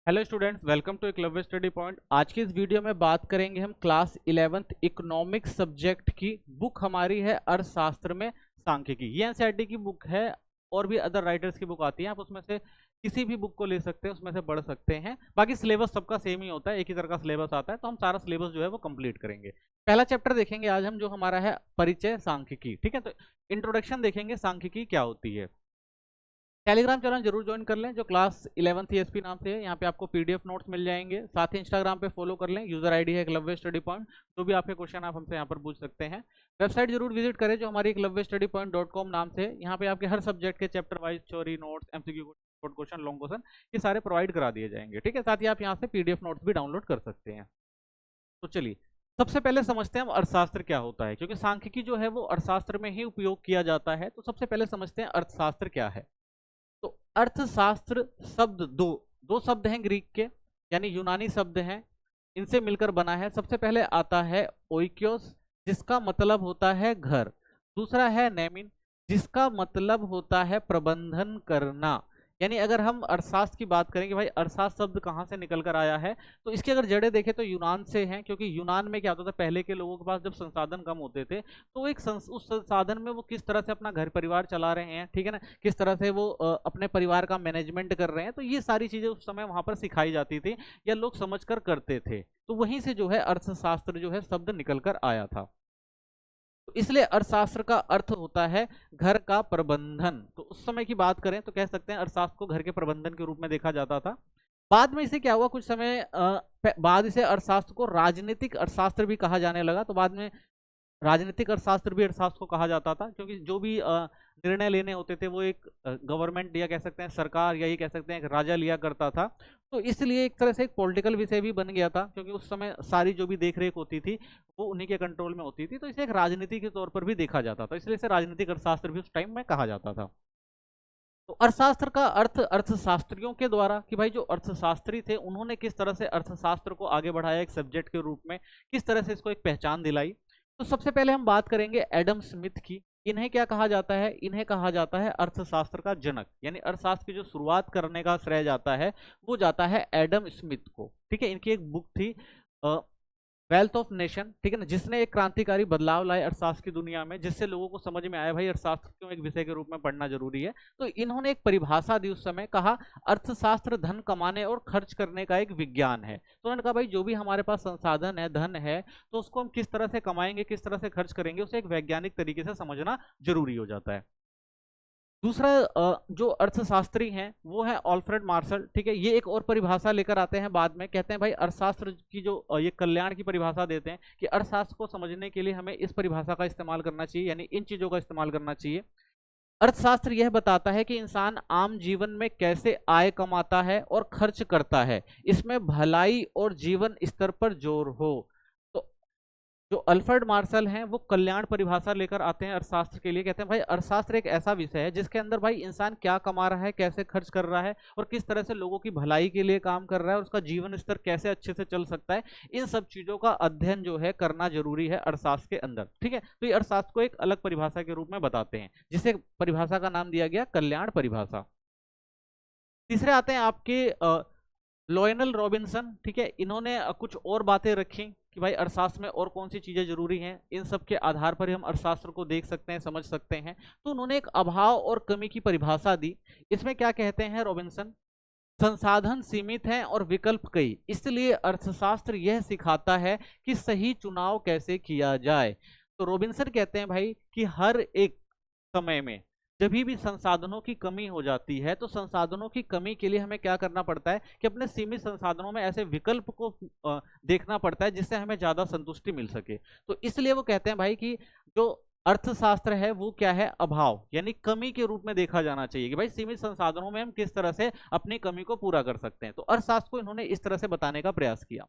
Hello students, welcome to Eklavya study point. आज की इस वीडियो में बात करेंगे हम क्लास 11th इकोनॉमिक्स सब्जेक्ट की। बुक हमारी है अर्थशास्त्र में सांख्यिकी। ये एनसीईआरटी की बुक है और भी अदर राइटर्स की बुक आती है। आप उसमें से किसी भी बुक को ले सकते हैं, उसमें से पढ़ सकते हैं। बाकी सिलेबस सबका सेम ही होता है, एक ही तरह का सिलेबस आता है, तो हम सारा सिलेबस जो है वो कंप्लीट करेंगे। पहला चैप्टर देखेंगे आज हम, जो हमारा है परिचय सांख्यिकी। ठीक है, तो इंट्रोडक्शन देखेंगे सांख्यिकी क्या होती है। टेलीग्राम चैनल जरूर ज्वाइन कर लें जो क्लास 11th ESP नाम से है। यहाँ पे आपको पीडीएफ नोट्स मिल जाएंगे। साथ ही इंस्टाग्राम पे फॉलो कर लें, यूजर आईडी है एकलव्य स्टडी पॉइंट। जो भी आपके क्वेश्चन आप हमसे यहाँ पर पूछ सकते हैं। वेबसाइट जरूर विजिट करें जो हमारी eklavyastudypoint.com नाम से है। यहाँ पे आपके हर सब्जेक्ट के chapter wise theory notes, MCQ, short question, long question, ये सारे प्रोवाइड करा दिए जाएंगे। ठीक है, साथ ही आप यहाँ से पीडीएफ नोट्स भी डाउनलोड कर सकते हैं। तो चलिए सबसे पहले समझते हैं हम अर्थशास्त्र क्या होता है, क्योंकि सांख्यिकी जो है वो अर्थशास्त्र में ही उपयोग किया जाता है। तो सबसे पहले समझते हैं अर्थशास्त्र क्या है। तो अर्थशास्त्र शब्द दो दो शब्द हैं ग्रीक के, यानी यूनानी शब्द हैं, इनसे मिलकर बना है। सबसे पहले आता है ओइक्योस, जिसका मतलब होता है घर। दूसरा है नेमिन, जिसका मतलब होता है प्रबंधन करना। यानी अगर हम अर्थशास्त्र की बात करें कि भाई अर्थशास्त्र शब्द कहाँ से निकल कर आया है, तो इसकी अगर जड़ें देखें तो यूनान से हैं। क्योंकि यूनान में क्या होता था, पहले के लोगों के पास जब संसाधन कम होते थे तो उस संसाधन में वो किस तरह से अपना घर परिवार चला रहे हैं, ठीक है ना, किस तरह से वो अपने परिवार का मैनेजमेंट कर रहे हैं, तो ये सारी चीजें उस समय वहां पर सिखाई जाती थी या लोग समझ कर करते थे। तो वहीं से जो है अर्थशास्त्र जो है शब्द निकल कर आया था। तो इसलिए अर्थशास्त्र का अर्थ होता है घर का प्रबंधन। तो उस समय की बात करें तो कह सकते हैं अर्थशास्त्र को घर के प्रबंधन के रूप में देखा जाता था। बाद में इसे क्या हुआ, कुछ समय बाद इसे अर्थशास्त्र को राजनीतिक अर्थशास्त्र भी कहा जाने लगा। तो बाद में राजनीतिक अर्थशास्त्र भी अर्थशास्त्र को कहा जाता था, क्योंकि जो भी निर्णय लेने होते थे वो एक गवर्नमेंट या कह सकते हैं सरकार, या ये कह सकते हैं एक राजा लिया करता था। तो इसलिए एक तरह से एक पॉलिटिकल विषय भी बन गया था, क्योंकि उस समय सारी जो भी देखरेख होती थी वो उन्हीं के कंट्रोल में होती थी। तो इसे एक राजनीति के तौर पर भी देखा जाता था, इसलिए इसे राजनीतिक अर्थशास्त्र भी उस टाइम में कहा जाता था। तो अर्थशास्त्र का अर्थ अर्थशास्त्रियों के द्वारा, कि भाई जो अर्थशास्त्री थे उन्होंने किस तरह से अर्थशास्त्र को आगे बढ़ाया एक सब्जेक्ट के रूप में, किस तरह से इसको एक पहचान दिलाई। तो सबसे पहले हम बात करेंगे एडम स्मिथ की। इन्हें क्या कहा जाता है, इन्हें कहा जाता है अर्थशास्त्र का जनक। यानी अर्थशास्त्र की जो शुरुआत करने का श्रेय जाता है वो जाता है एडम स्मिथ को। ठीक है, इनकी एक बुक थी वेल्थ ऑफ नेशन, ठीक है ना, जिसने एक क्रांतिकारी बदलाव लाए अर्थशास्त्र की दुनिया में, जिससे लोगों को समझ में आया भाई अर्थशास्त्र क्यों एक विषय के रूप में पढ़ना जरूरी है। तो इन्होंने एक परिभाषा दी उस समय, कहा अर्थशास्त्र धन कमाने और खर्च करने का एक विज्ञान है। तो उन्होंने कहा भाई जो भी हमारे पास संसाधन है, धन है, तो उसको हम किस तरह से कमाएंगे, किस तरह से खर्च करेंगे, उसे एक वैज्ञानिक तरीके से समझना जरूरी हो जाता है। दूसरा जो अर्थशास्त्री हैं वो है अल्फ्रेड मार्शल। ठीक है, ये एक और परिभाषा लेकर आते हैं बाद में, कहते हैं भाई अर्थशास्त्र की जो ये कल्याण की परिभाषा देते हैं कि अर्थशास्त्र को समझने के लिए हमें इस परिभाषा का इस्तेमाल करना चाहिए, यानी इन चीजों का इस्तेमाल करना चाहिए। अर्थशास्त्र यह बताता है कि इंसान आम जीवन में कैसे आय कमाता है और खर्च करता है, इसमें भलाई और जीवन स्तर पर जोर हो। तो जो अल्फ्रेड मार्शल हैं वो कल्याण परिभाषा लेकर आते हैं अर्थशास्त्र के लिए। कहते हैं भाई अर्थशास्त्र एक ऐसा विषय है जिसके अंदर भाई इंसान क्या कमा रहा है, कैसे खर्च कर रहा है, और किस तरह से लोगों की भलाई के लिए काम कर रहा है, और उसका जीवन स्तर कैसे अच्छे से चल सकता है, इन सब चीजों का अध्ययन जो है करना जरूरी है अर्थशास्त्र के अंदर। ठीक है, तो ये अर्थशास्त्र को एक अलग परिभाषा के रूप में बताते हैं, जिसे परिभाषा का नाम दिया गया कल्याण परिभाषा। तीसरे आते हैं आपके लोयनल रॉबिन्सन। ठीक है, इन्होंने कुछ और बातें रखी कि भाई अर्थशास्त्र में और कौन सी चीजें जरूरी हैं, इन सब के आधार पर ही हम अर्थशास्त्र को देख सकते हैं, समझ सकते हैं। तो उन्होंने एक अभाव और कमी की परिभाषा दी। इसमें क्या कहते हैं रॉबिन्सन, संसाधन सीमित हैं और विकल्प कई, इसलिए अर्थशास्त्र यह सिखाता है कि सही चुनाव कैसे किया जाए। तो रॉबिन्सन कहते हैं भाई कि हर एक समय में जब भी संसाधनों की कमी हो जाती है, तो संसाधनों की कमी के लिए हमें क्या करना पड़ता है कि अपने सीमित संसाधनों में ऐसे विकल्प को देखना पड़ता है जिससे हमें ज्यादा संतुष्टि मिल सके। तो इसलिए वो कहते हैं भाई कि जो अर्थशास्त्र है वो क्या है, अभाव यानी कमी के रूप में देखा जाना चाहिए, कि भाई सीमित संसाधनों में हम किस तरह से अपनी कमी को पूरा कर सकते हैं। तो अर्थशास्त्र को इन्होंने इस तरह से बताने का प्रयास किया।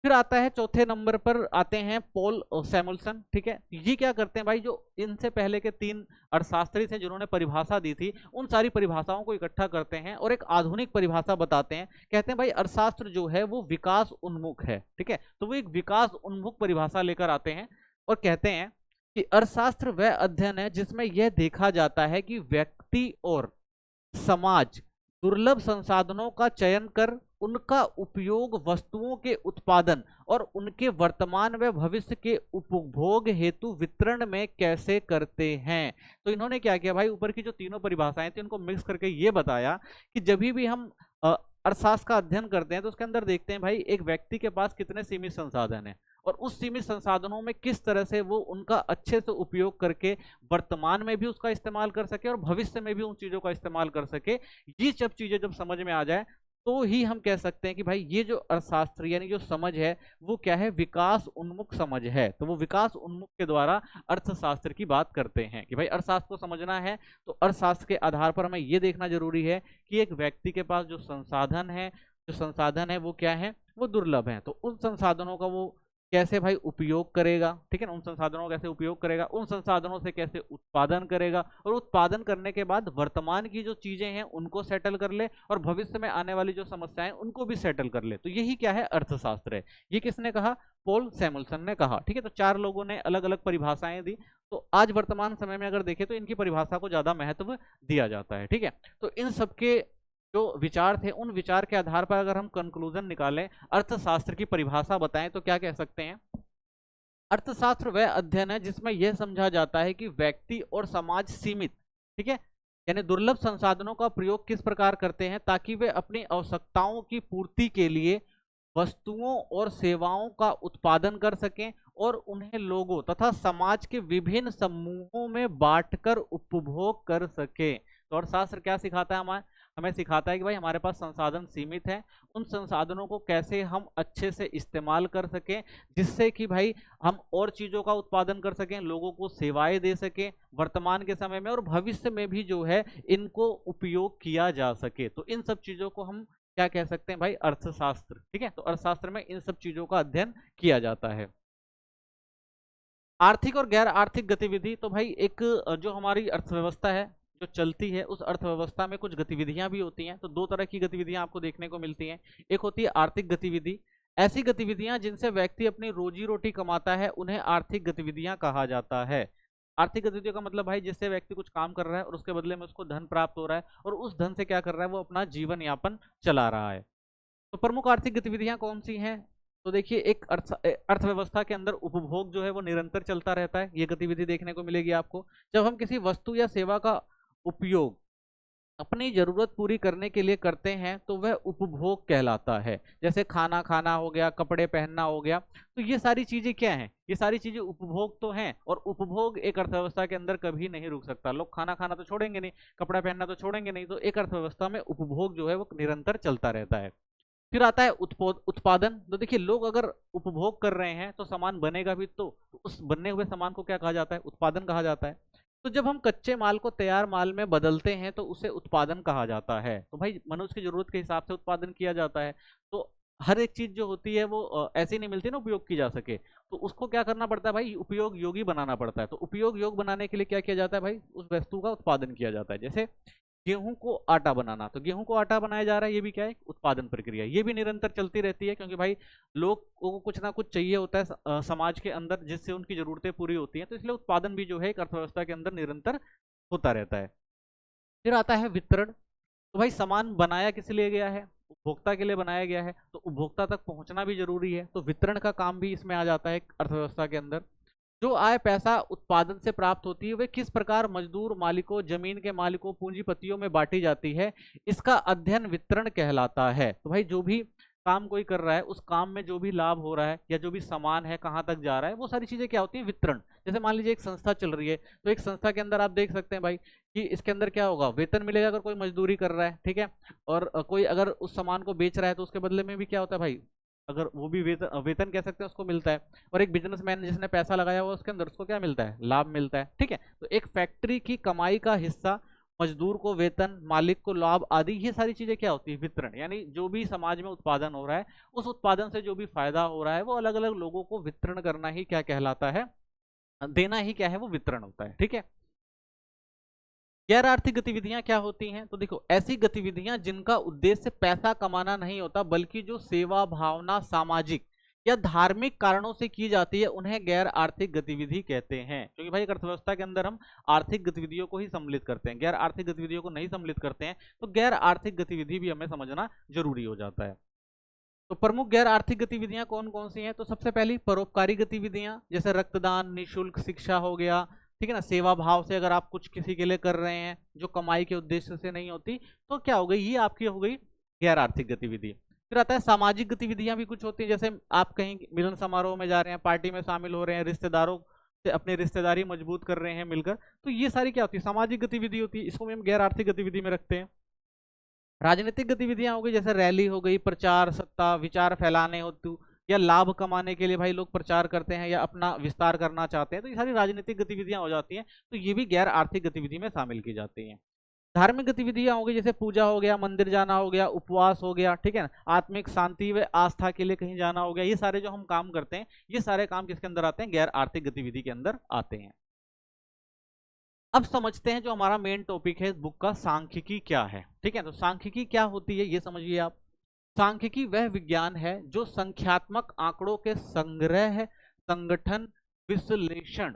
फिर आता है चौथे नंबर पर आते हैं पॉल सैमुअल्सन। ठीक है, ये क्या करते हैं भाई, जो इनसे पहले के तीन अर्थशास्त्री थे जिन्होंने परिभाषा दी थी, उन सारी परिभाषाओं को इकट्ठा करते हैं और एक आधुनिक परिभाषा बताते हैं। कहते हैं भाई अर्थशास्त्र जो है वो विकास उन्मुख है। ठीक है, तो वो एक विकास उन्मुख परिभाषा लेकर आते हैं और कहते हैं कि अर्थशास्त्र वह अध्ययन है जिसमें यह देखा जाता है कि व्यक्ति और समाज दुर्लभ संसाधनों का चयन कर उनका उपयोग वस्तुओं के उत्पादन और उनके वर्तमान व भविष्य के उपभोग हेतु वितरण में कैसे करते हैं। तो इन्होंने क्या किया भाई, ऊपर की जो तीनों परिभाषाएं थी उनको मिक्स करके ये बताया कि जब भी हम अर्थशास्त्र का अध्ययन करते हैं तो उसके अंदर देखते हैं भाई एक व्यक्ति के पास कितने सीमित संसाधन हैं और उस सीमित संसाधनों में किस तरह से वो उनका अच्छे से उपयोग करके वर्तमान में भी उसका इस्तेमाल कर सके और भविष्य में भी उन चीजों का इस्तेमाल कर सके। ये सब चीजें जब समझ में आ जाए तो ही हम कह सकते हैं कि भाई ये जो अर्थशास्त्र यानी जो समझ है वो क्या है, विकास उन्मुख समझ है। तो वो विकास उन्मुख के द्वारा अर्थशास्त्र की बात करते हैं कि भाई अर्थशास्त्र को समझना है तो अर्थशास्त्र के आधार पर हमें ये देखना जरूरी है कि एक व्यक्ति के पास जो संसाधन है वो क्या है, वो दुर्लभ है। तो उन संसाधनों का वो कैसे भाई उपयोग करेगा, ठीक है ना, उन संसाधनों का कैसे उपयोग करेगा, उन संसाधनों से कैसे उत्पादन करेगा और उत्पादन करने के बाद वर्तमान की जो चीजें हैं उनको सेटल कर ले और भविष्य में आने वाली जो समस्याएं उनको भी सेटल कर ले। तो यही क्या है, अर्थशास्त्र है। ये किसने कहा, पॉल सैमुअल्सन ने कहा, ठीक है। तो चार लोगों ने अलग अलग परिभाषाएं दी। तो आज वर्तमान समय में अगर देखें तो इनकी परिभाषा को ज्यादा महत्व दिया जाता है, ठीक है। तो इन सबके जो विचार थे उन विचार के आधार पर अगर हम कंक्लूजन निकालें, अर्थशास्त्र की परिभाषा बताएं तो क्या कह सकते हैं। अर्थशास्त्र वह अध्ययन है जिसमें यह समझा जाता है कि व्यक्ति और समाज सीमित, ठीक है, यानी दुर्लभ संसाधनों का प्रयोग किस प्रकार करते हैं ताकि वे अपनी आवश्यकताओं की पूर्ति के लिए वस्तुओं और सेवाओं का उत्पादन कर सकें और उन्हें लोगों तथा समाज के विभिन्न समूहों में बांटकर उपभोग कर सके। तो अर्थशास्त्र क्या सिखाता है, हमें सिखाता है कि भाई हमारे पास संसाधन सीमित है, उन संसाधनों को कैसे हम अच्छे से इस्तेमाल कर सकें जिससे कि भाई हम और चीज़ों का उत्पादन कर सकें, लोगों को सेवाएं दे सकें वर्तमान के समय में और भविष्य में भी जो है इनको उपयोग किया जा सके। तो इन सब चीज़ों को हम क्या कह सकते हैं भाई, अर्थशास्त्र, ठीक है। तो अर्थशास्त्र में इन सब चीज़ों का अध्ययन किया जाता है। आर्थिक और गैर आर्थिक गतिविधि, तो भाई एक जो हमारी अर्थव्यवस्था है जो चलती है उस अर्थव्यवस्था में कुछ गतिविधियां भी होती हैं। तो दो तरह की गतिविधियां आपको देखने को मिलती हैं। एक होती है आर्थिक गतिविधि, ऐसी गतिविधियां जिनसे व्यक्ति अपनी रोजी रोटी कमाता है उन्हें आर्थिक गतिविधियां कहा जाता है। आर्थिक गतिविधियों का मतलब भाई जिससे व्यक्ति कुछ काम कर रहा है और उसके बदले में उसको धन प्राप्त हो रहा है और उस धन से क्या कर रहा है, वो अपना जीवन यापन चला रहा है। तो प्रमुख आर्थिक गतिविधियां कौन सी हैं, तो देखिए एक अर्थव्यवस्था के अंदर उपभोग जो है वो निरंतर चलता रहता है, ये गतिविधि देखने को मिलेगी आपको। जब हम किसी वस्तु या सेवा का उपयोग अपनी जरूरत पूरी करने के लिए करते हैं तो वह उपभोग कहलाता है। जैसे खाना खाना हो गया, कपड़े पहनना हो गया, तो ये सारी चीजें क्या हैं, ये सारी चीजें उपभोग तो हैं और उपभोग एक अर्थव्यवस्था के अंदर कभी नहीं रुक सकता। लोग खाना खाना तो छोड़ेंगे नहीं, कपड़ा पहनना तो छोड़ेंगे नहीं, तो एक अर्थव्यवस्था में उपभोग जो है वो निरंतर चलता रहता है। फिर आता है उत्पादन। तो देखिए लोग अगर उपभोग कर रहे हैं तो सामान बनेगा भी, तो उस बनने हुए सामान को क्या कहा जाता है, उत्पादन कहा जाता है। तो जब हम कच्चे माल को तैयार माल में बदलते हैं तो उसे उत्पादन कहा जाता है। तो भाई मनुष्य की जरूरत के हिसाब से उत्पादन किया जाता है। तो हर एक चीज जो होती है वो ऐसी नहीं मिलती ना उपयोग की जा सके, तो उसको क्या करना पड़ता है भाई, उपयोग योगी बनाना पड़ता है। तो उपयोग योग बनाने के लिए क्या किया जाता है भाई, उस वस्तु का उत्पादन किया जाता है। जैसे गेहूं को आटा बनाना, तो गेहूं को आटा बनाया जा रहा है, ये भी क्या है, उत्पादन प्रक्रिया, ये भी निरंतर चलती रहती है क्योंकि भाई लोगों को कुछ ना कुछ चाहिए होता है समाज के अंदर जिससे उनकी जरूरतें पूरी होती हैं। तो इसलिए उत्पादन भी जो है एक अर्थव्यवस्था के अंदर निरंतर होता रहता है। फिर आता है वितरण। तो भाई सामान बनाया किस लिए गया है, उपभोक्ता के लिए बनाया गया है, तो उपभोक्ता तक पहुंचना भी जरूरी है। तो वितरण का काम भी इसमें आ जाता है अर्थव्यवस्था के अंदर। जो आय पैसा उत्पादन से प्राप्त होती है वे किस प्रकार मजदूर, मालिकों, जमीन के मालिकों, पूंजीपतियों में बांटी जाती है, इसका अध्ययन वितरण कहलाता है। तो भाई जो भी काम कोई कर रहा है उस काम में जो भी लाभ हो रहा है या जो भी सामान है कहाँ तक जा रहा है, वो सारी चीजें क्या होती है, वितरण। जैसे मान लीजिए एक संस्था चल रही है, तो एक संस्था के अंदर आप देख सकते हैं भाई कि इसके अंदर क्या होगा, वेतन मिलेगा अगर कोई मजदूरी कर रहा है, ठीक है, और कोई अगर उस सामान को बेच रहा है तो उसके बदले में भी क्या होता है भाई, अगर वो भी वेतन कह सकते हैं उसको मिलता है। और एक बिजनेसमैन जिसने पैसा लगाया हुआ उसके अंदर उसको क्या मिलता है, लाभ मिलता है, ठीक है। तो एक फैक्ट्री की कमाई का हिस्सा मजदूर को वेतन, मालिक को लाभ आदि, ये सारी चीजें क्या होती है, वितरण। यानी जो भी समाज में उत्पादन हो रहा है उस उत्पादन से जो भी फायदा हो रहा है वो अलग अलग लोगों को वितरण करना ही क्या कहलाता है, देना ही क्या है, वो वितरण होता है, ठीक है। गैर आर्थिक गतिविधियां क्या होती हैं, तो देखो ऐसी गतिविधियां जिनका उद्देश्य पैसा कमाना नहीं होता बल्कि जो सेवा भावना, सामाजिक या धार्मिक कारणों से की जाती है उन्हें गैर आर्थिक गतिविधि कहते हैं। क्योंकि भाई अर्थव्यवस्था के अंदर हम आर्थिक गतिविधियों को ही सम्मिलित करते हैं, गैर आर्थिक गतिविधियों को नहीं सम्मिलित करते हैं, तो गैर आर्थिक गतिविधि भी हमें समझना जरूरी हो जाता है। तो प्रमुख गैर आर्थिक गतिविधियां कौन कौन सी हैं? तो सबसे पहली परोपकारी गतिविधियां, जैसे रक्तदान, निःशुल्क शिक्षा हो गया, ठीक है ना। सेवा भाव से अगर आप कुछ किसी के लिए कर रहे हैं जो कमाई के उद्देश्य से नहीं होती, तो क्या हो गई, ये आपकी हो गई गैर आर्थिक गतिविधि। फिर आता है सामाजिक गतिविधियां भी कुछ होती हैं, जैसे आप कहीं मिलन समारोह में जा रहे हैं, पार्टी में शामिल हो रहे हैं, रिश्तेदारों से अपनी रिश्तेदारी मजबूत कर रहे हैं मिलकर, तो ये सारी क्या होती है, सामाजिक गतिविधि होती है, इसको भी हम गैर आर्थिक गतिविधि में रखते हैं। राजनीतिक गतिविधियां हो गई, जैसे रैली हो गई, प्रचार, सत्ता, विचार फैलाने हेतु या लाभ कमाने के लिए भाई लोग प्रचार करते हैं या अपना विस्तार करना चाहते हैं, तो ये सारी राजनीतिक गतिविधियां हो जाती हैं, तो ये भी गैर आर्थिक गतिविधि में शामिल की जाती हैं। धार्मिक गतिविधियां हो गई, जैसे पूजा हो गया, मंदिर जाना हो गया, उपवास हो गया, ठीक है ना, आत्मिक शांति व आस्था के लिए कहीं जाना हो गया, ये सारे जो हम काम करते हैं, ये सारे काम किसके अंदर आते हैं, गैर आर्थिक गतिविधि के अंदर आते हैं। अब समझते हैं जो हमारा मेन टॉपिक है इस बुक का, सांख्यिकी क्या है। ठीक है, तो सांख्यिकी क्या होती है ये समझिए आप। सांख्यिकी वह विज्ञान है जो संख्यात्मक आंकड़ों के संग्रह, संगठन, विश्लेषण,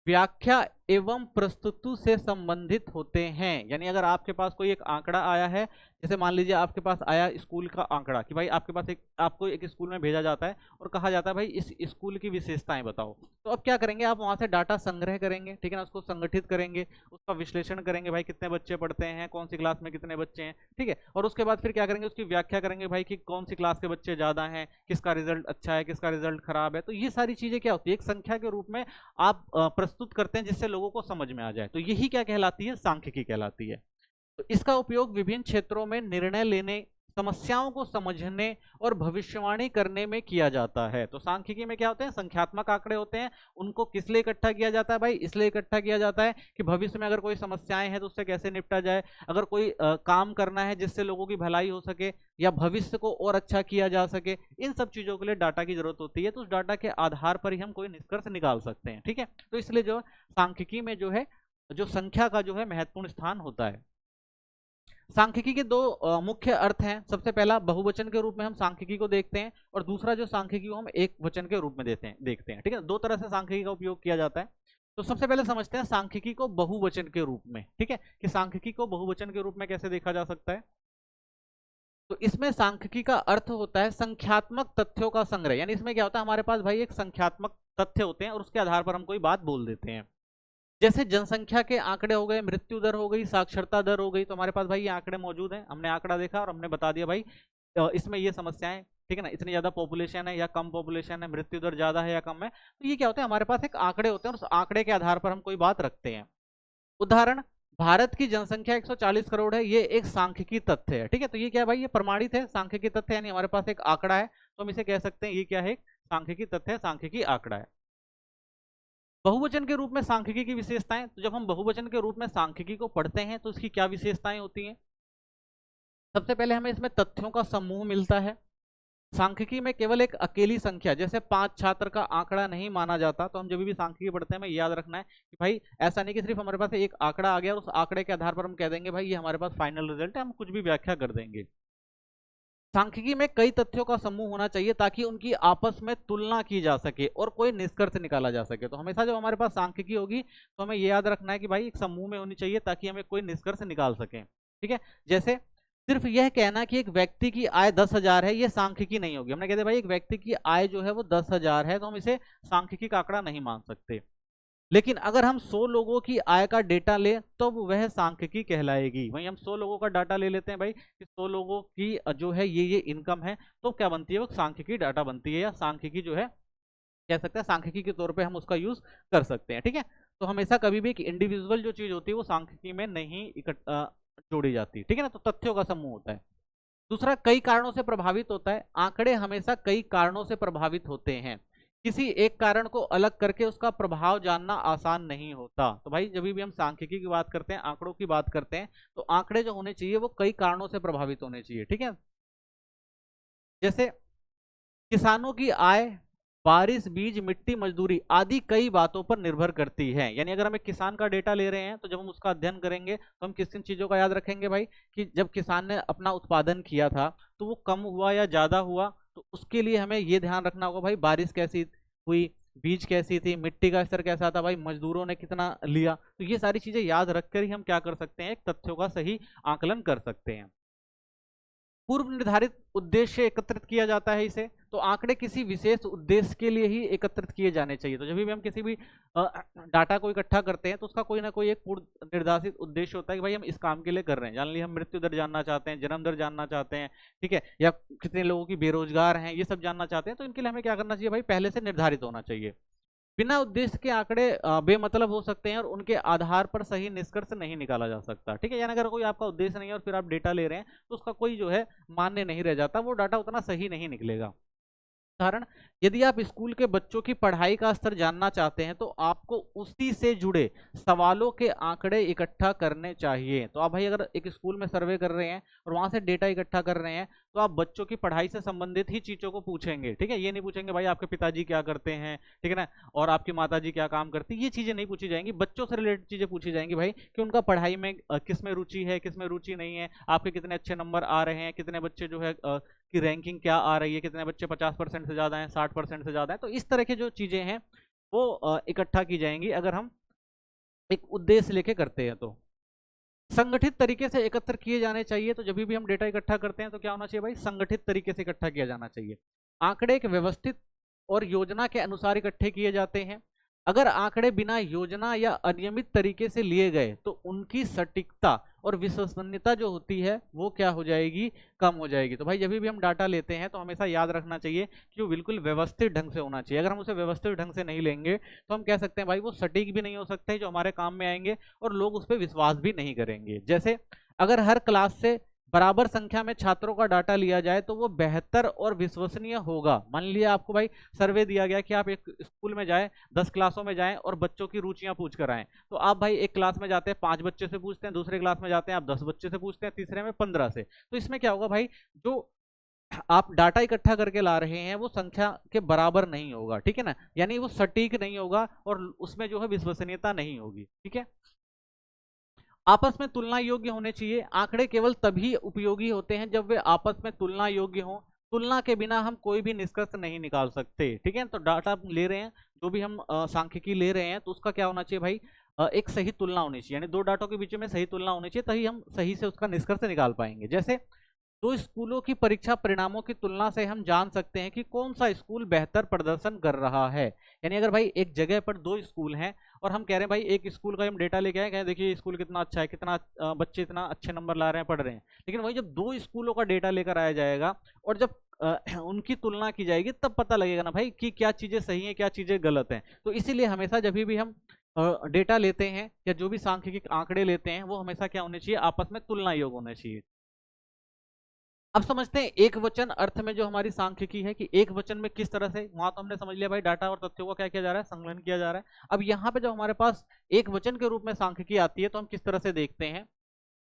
व्याख्या एवं प्रस्तुति से संबंधित होते हैं। यानी अगर आपके पास कोई एक आंकड़ा आया है, जैसे मान लीजिए आपके पास आया स्कूल का आंकड़ा कि भाई आपके पास आपको एक स्कूल में भेजा जाता है और कहा जाता है भाई इस स्कूल की विशेषताएं बताओ, तो अब क्या करेंगे आप, वहां से डाटा संग्रह करेंगे, ठीक है ना, उसको संगठित करेंगे, उसका विश्लेषण करेंगे, भाई कितने बच्चे पढ़ते हैं, कौन सी क्लास में कितने बच्चे हैं, ठीक है, और उसके बाद फिर क्या करेंगे, उसकी व्याख्या करेंगे भाई कि कौन सी क्लास के बच्चे ज्यादा हैं, किसका रिजल्ट अच्छा है, किसका रिजल्ट खराब है। तो ये सारी चीजें क्या होती है, एक संख्या के रूप में आप प्रस्तुत करते हैं जिससे लोगों को समझ में आ जाए, तो यही क्या कहलाती है, सांख्यिकी कहलाती है। तो इसका उपयोग विभिन्न क्षेत्रों में निर्णय लेने, समस्याओं को समझने और भविष्यवाणी करने में किया जाता है। तो सांख्यिकी में क्या होते हैं, संख्यात्मक आंकड़े होते हैं, उनको किस लिए इकट्ठा किया जाता है भाई, इसलिए इकट्ठा किया जाता है कि भविष्य में अगर कोई समस्याएं हैं तो उससे कैसे निपटा जाए, अगर कोई काम करना है जिससे लोगों की भलाई हो सके या भविष्य को और अच्छा किया जा सके, इन सब चीजों के लिए डाटा की जरूरत होती है। तो उस डाटा के आधार पर ही हम कोई निष्कर्ष निकाल सकते हैं। ठीक है, तो इसलिए जो सांख्यिकी में जो है, जो संख्या का जो है महत्वपूर्ण स्थान होता है। सांख्यिकी के दो मुख्य अर्थ हैं। सबसे पहला बहुवचन के रूप में हम सांख्यिकी को देखते हैं, और दूसरा जो सांख्यिकी को हम एक वचन के रूप में देखते हैं। ठीक है, दो तरह से सांख्यिकी का उपयोग किया जाता है। तो सबसे पहले समझते हैं सांख्यिकी को बहुवचन के रूप में। ठीक है, कि सांख्यिकी को बहुवचन के रूप में कैसे देखा जा सकता है। तो इसमें सांख्यिकी का अर्थ होता है संख्यात्मक तथ्यों का संग्रह। यानी इसमें क्या होता है, हमारे पास भाई एक संख्यात्मक तथ्य होते हैं और उसके आधार पर हम कोई बात बोल देते हैं। जैसे जनसंख्या के आंकड़े हो गए, मृत्यु दर हो गई, साक्षरता दर हो गई, तो हमारे पास भाई ये आंकड़े मौजूद हैं, हमने आंकड़ा देखा और हमने बता दिया भाई इसमें ये समस्याएं, ठीक है ना, इतनी ज्यादा पॉपुलेशन है या कम पॉपुलेशन है, मृत्यु दर ज्यादा है या कम है। तो ये क्या होता है, हमारे पास एक आंकड़े होते हैं और उस आंकड़े के आधार पर हम कोई बात रखते हैं। उदाहरण, भारत की जनसंख्या 140 करोड़ है, ये एक सांख्यिकी तथ्य है। ठीक है, तो ये क्या है भाई, ये प्रमाणित है, सांख्यिकी तथ्य, यानी हमारे पास एक आंकड़ा है, तो हम इसे कह सकते हैं ये क्या है, सांख्यिकी तथ्य, सांख्यिकी आंकड़ा है। बहुवचन के रूप में सांख्यिकी की विशेषताएं, तो जब हम बहुवचन के रूप में सांख्यिकी को पढ़ते हैं तो इसकी क्या विशेषताएं होती हैं। सबसे पहले हमें इसमें तथ्यों का समूह मिलता है। सांख्यिकी में केवल एक अकेली संख्या, जैसे 5 छात्र का आंकड़ा नहीं माना जाता। तो हम जब भी सांख्यिकी पढ़ते हैं हमें याद रखना है कि भाई ऐसा नहीं कि सिर्फ हमारे पास एक आंकड़ा आ गया और उस आंकड़े के आधार पर हम कह देंगे भाई ये हमारे पास फाइनल रिजल्ट है, हम कुछ भी व्याख्या कर देंगे। सांख्यिकी में कई तथ्यों का समूह होना चाहिए ताकि उनकी आपस में तुलना की जा सके और कोई निष्कर्ष निकाला जा सके। तो हमेशा जब हमारे पास सांख्यिकी होगी तो हमें ये याद रखना है कि भाई एक समूह में होनी चाहिए ताकि हमें कोई निष्कर्ष निकाल सके। ठीक है, जैसे सिर्फ यह कहना कि एक व्यक्ति की आय 10,000 है, ये सांख्यिकी नहीं होगी। हमने कहते भाई एक व्यक्ति की आय जो है वो 10,000 है, तो हम इसे सांख्यिकी का आंकड़ा नहीं मान सकते। लेकिन अगर हम 100 लोगों की आय का डेटा लें तो वह सांख्यिकी कहलाएगी। वहीं हम 100 लोगों का डाटा ले लेते हैं भाई कि 100 लोगों की जो है ये इनकम है, तो क्या बनती है, वो सांख्यिकी डाटा बनती है, या सांख्यिकी जो है कह सकते हैं सांख्यिकी के तौर पे हम उसका यूज कर सकते हैं। ठीक है, तो हमेशा कभी भी एक इंडिविजुअल जो चीज होती है वो सांख्यिकी में नहीं जोड़ी जाती। ठीक है ना, तो तथ्यों का समूह होता है। दूसरा, कई कारणों से प्रभावित होता है। आंकड़े हमेशा कई कारणों से प्रभावित होते हैं, किसी एक कारण को अलग करके उसका प्रभाव जानना आसान नहीं होता। तो भाई जब भी हम सांख्यिकी की बात करते हैं, आंकड़ों की बात करते हैं, तो आंकड़े जो होने चाहिए वो कई कारणों से प्रभावित होने चाहिए। ठीक है, जैसे किसानों की आय, बारिश, बीज, मिट्टी, मजदूरी आदि कई बातों पर निर्भर करती है। यानी अगर हम एक किसान का डेटा ले रहे हैं तो जब हम उसका अध्ययन करेंगे तो हम किन किन चीजों का याद रखेंगे भाई, कि जब किसान ने अपना उत्पादन किया था तो वो कम हुआ या ज्यादा हुआ, तो उसके लिए हमें ये ध्यान रखना होगा भाई बारिश कैसी हुई, बीज कैसी थी, मिट्टी का स्तर कैसा था भाई, मजदूरों ने कितना लिया। तो ये सारी चीजें याद रखकर ही हम क्या कर सकते हैं, एक तथ्यों का सही आकलन कर सकते हैं। पूर्व निर्धारित उद्देश्य एकत्रित किया जाता है इसे, तो आंकड़े किसी विशेष उद्देश्य के लिए ही एकत्रित किए जाने चाहिए। तो जब भी हम किसी भी डाटा को इकट्ठा करते हैं तो उसका कोई ना कोई एक पूर्व निर्धारित उद्देश्य होता है कि भाई हम इस काम के लिए कर रहे हैं। जान लीजिए हम मृत्यु दर जानना चाहते हैं, जन्म दर जानना चाहते हैं, ठीक है, या कितने लोगों की बेरोजगार हैं, ये सब जानना चाहते हैं, तो इनके लिए हमें क्या करना चाहिए भाई, पहले से निर्धारित होना चाहिए। बिना उद्देश्य के आंकड़े बेमतलब हो सकते हैं और उनके आधार पर सही निष्कर्ष नहीं निकाला जा सकता, ठीक है। यानी अगर कोई आपका उद्देश्य नहीं है और फिर आप डेटा ले रहे हैं तो उसका कोई जो है मान्य नहीं रह जाता, वो डाटा उतना सही नहीं निकलेगा। उदाहरण, यदि आप स्कूल के बच्चों की पढ़ाई का स्तर जानना चाहते हैं तो आपको उसी से जुड़े सवालों के आंकड़े इकट्ठा करने चाहिए। तो आप भाई अगर एक स्कूल में सर्वे कर रहे हैं और वहां से डेटा इकट्ठा कर रहे हैं तो आप बच्चों की पढ़ाई से संबंधित ही चीजों को पूछेंगे, ठीक है। ये नहीं पूछेंगे भाई आपके पिताजी क्या करते हैं, ठीक है ना, और आपकी माताजी क्या काम करती है, ये चीजें नहीं पूछी जाएंगी। बच्चों से रिलेटेड चीजें पूछी जाएंगी भाई कि उनका पढ़ाई में किस में रुचि है, किस में रुचि नहीं है, आपके कितने अच्छे नंबर आ रहे हैं, कितने बच्चे जो है की रैंकिंग क्या आ रही है, कितने बच्चे 50% से ज्यादा हैं, 60% से ज्यादा है। तो इस तरह की जो चीजें हैं वो इकट्ठा की जाएंगी अगर हम एक उद्देश्य लेके करते हैं। तो संगठित तरीके से एकत्र किए जाने चाहिए। तो जब भी हम डेटा इकट्ठा करते हैं तो क्या होना चाहिए भाई, संगठित तरीके से इकट्ठा किया जाना चाहिए। आंकड़े एक व्यवस्थित और योजना के अनुसार इकट्ठे किए जाते हैं। अगर आंकड़े बिना योजना या अनियमित तरीके से लिए गए तो उनकी सटीकता और विश्वसनीयता जो होती है वो क्या हो जाएगी, कम हो जाएगी। तो भाई जब भी हम डाटा लेते हैं तो हमेशा याद रखना चाहिए कि वो बिल्कुल व्यवस्थित ढंग से होना चाहिए। अगर हम उसे व्यवस्थित ढंग से नहीं लेंगे तो हम कह सकते हैं भाई वो सटीक भी नहीं हो सकते जो हमारे काम में आएंगे और लोग उस पर विश्वास भी नहीं करेंगे। जैसे अगर हर क्लास से बराबर संख्या में छात्रों का डाटा लिया जाए तो वो बेहतर और विश्वसनीय होगा। मान लिया आपको भाई सर्वे दिया गया कि आप एक स्कूल में जाएं, 10 क्लासों में जाएं और बच्चों की रुचियां पूछ कर आएं। तो आप भाई एक क्लास में जाते हैं 5 बच्चे से पूछते हैं, दूसरे क्लास में जाते हैं आप 10 बच्चे से पूछते हैं, तीसरे में 15 से। तो इसमें क्या होगा भाई, जो आप डाटा इकट्ठा करके ला रहे हैं वो संख्या के बराबर नहीं होगा, ठीक है ना, यानी वो सटीक नहीं होगा और उसमें जो है विश्वसनीयता नहीं होगी, ठीक है। आपस में तुलना योग्य होने चाहिए। आंकड़े केवल तभी उपयोगी होते हैं जब वे आपस में तुलना योग्य हों। तुलना के बिना हम कोई भी निष्कर्ष नहीं निकाल सकते, ठीक है। तो डाटा ले रहे हैं, जो भी हम सांख्यिकी ले रहे हैं तो उसका क्या होना चाहिए भाई, एक सही तुलना होनी चाहिए, यानी दो डाटों के बीच में सही तुलना होनी चाहिए, तभी हम सही से उसका निष्कर्ष निकाल पाएंगे। जैसे दो स्कूलों की परीक्षा परिणामों की तुलना से हम जान सकते हैं कि कौन सा स्कूल बेहतर प्रदर्शन कर रहा है। यानी अगर भाई एक जगह पर दो स्कूल हैं और हम कह रहे हैं भाई एक स्कूल का हम डेटा लेके आए, कहें देखिए स्कूल कितना अच्छा है, कितना बच्चे इतना अच्छे नंबर ला रहे हैं, पढ़ रहे हैं, लेकिन वही जब दो स्कूलों का डेटा लेकर आया जाएगा और जब उनकी तुलना की जाएगी तब पता लगेगा ना भाई कि क्या चीजें सही हैं क्या चीजें गलत हैं। तो इसीलिए हमेशा जब भी हम डेटा लेते हैं या जो भी सांख्यिकी आंकड़े लेते हैं वो हमेशा क्या होने चाहिए, आपस में तुलना योग होने चाहिए। अब समझते हैं एक वचन अर्थ में जो हमारी सांख्यिकी है कि एक वचन में किस तरह से, वहां तो हमने समझ लिया भाई डाटा और तथ्यों को क्या किया जा रहा है, संकलन किया जा रहा है। अब यहाँ पे जब हमारे पास एक वचन के रूप में सांख्यिकी आती है तो हम किस तरह से देखते हैं,